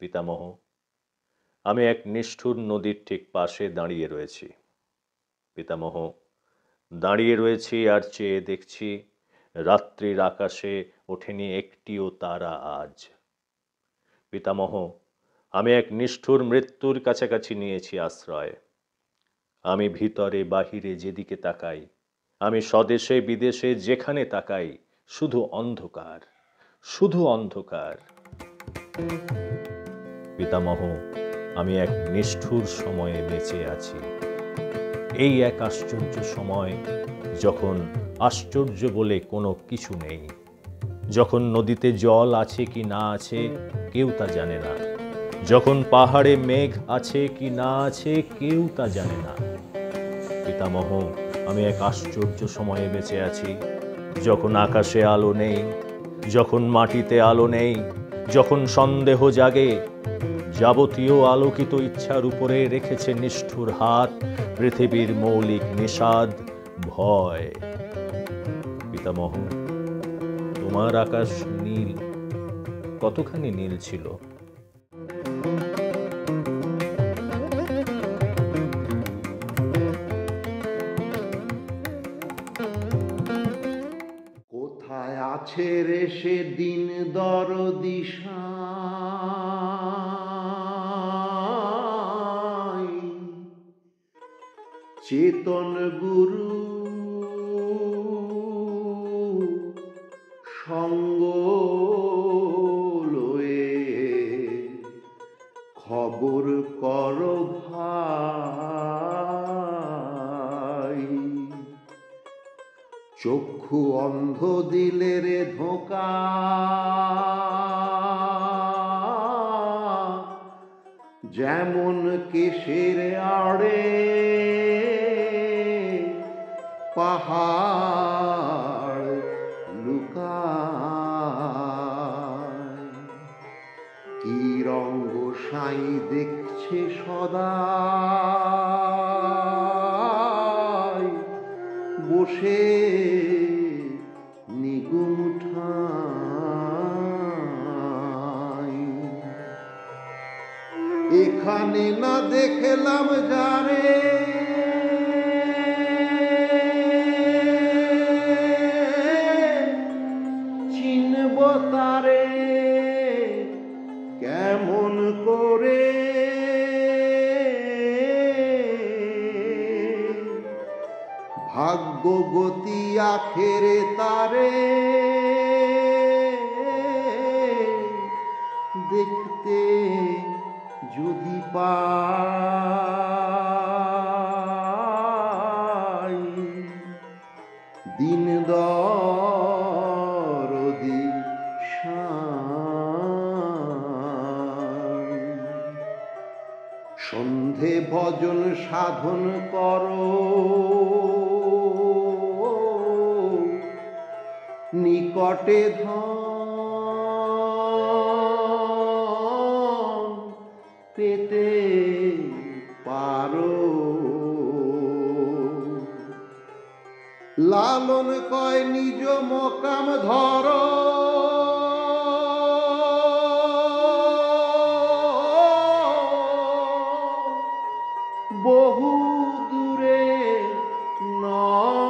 পিতামহ, আমি এক নিষ্ঠুর নদীর ঠিক পাশে দাঁড়িয়ে রয়েছি। পিতামহ, দাঁড়িয়ে রয়েছি আর চেয়ে দেখছি রাত্রির আকাশে ওঠেনি একটিও তারা আজ। পিতামহ, আমি এক নিষ্ঠুর মৃত্যুর কাছাকাছি নিয়েছি আশ্রয়। আমি ভিতরে বাহিরে যেদিকে তাকাই, আমি স্বদেশে বিদেশে যেখানে তাকাই, শুধু অন্ধকার, শুধু অন্ধকার। পিতামহ, আমি এক নিষ্ঠুর সময়ে বেঁচে আছি। এই এক আশ্চর্য সময়, যখন আশ্চর্য বলে কোনো কিছু নেই, যখন নদীতে জল আছে কি না আছে কেউ তা জানে না, যখন পাহাড়ে মেঘ আছে কি না আছে কেউ তা জানে না। পিতামহ, আমি এক আশ্চর্য সময়ে বেঁচে আছি, যখন আকাশে আলো নেই, যখন মাটিতে আলো নেই, যখন সন্দেহ জাগে। যাবতীয় আলোকিত ইচ্ছার উপরে রেখেছে নিষ্ঠুর হাত পৃথিবীর মৌলিক নিষাদ, ভয়। পিতামহ, তোমার আকাশ নীল, কতখানি নীল ছিল? কোথায় আছে রে সে দিন দরদি সাঁই, চেতন গুরু সঙ্গ লয়ে খবর কর ভাই। চক্ষু অন্ধ দিলে রে ধোঁকা, যেমন কেশের আড়ে পাহাড় লুকায়। কি রঙ্গ সাই দেখছে সদা বসে নিগুম ঠাই। এখানে না দেখলাম যারে, চিনব তারে কেমন করে? ভাগ্য গতি আখেরে তারে দেখতে যদি পাই। দিন দরদি সাঁই, সন্ধে ভজন সাধন করো, নিকটে ধন পেতে পারো। লালন কয় নিজ মকাম ধরো, বহু দূরে নয়।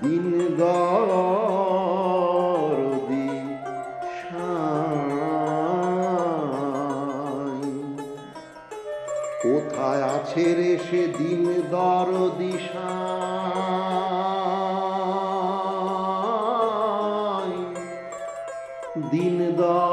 দিন দরদি সাঁই, কোথায় আছে রে সে দিন দরদি সাঁই। দিন দর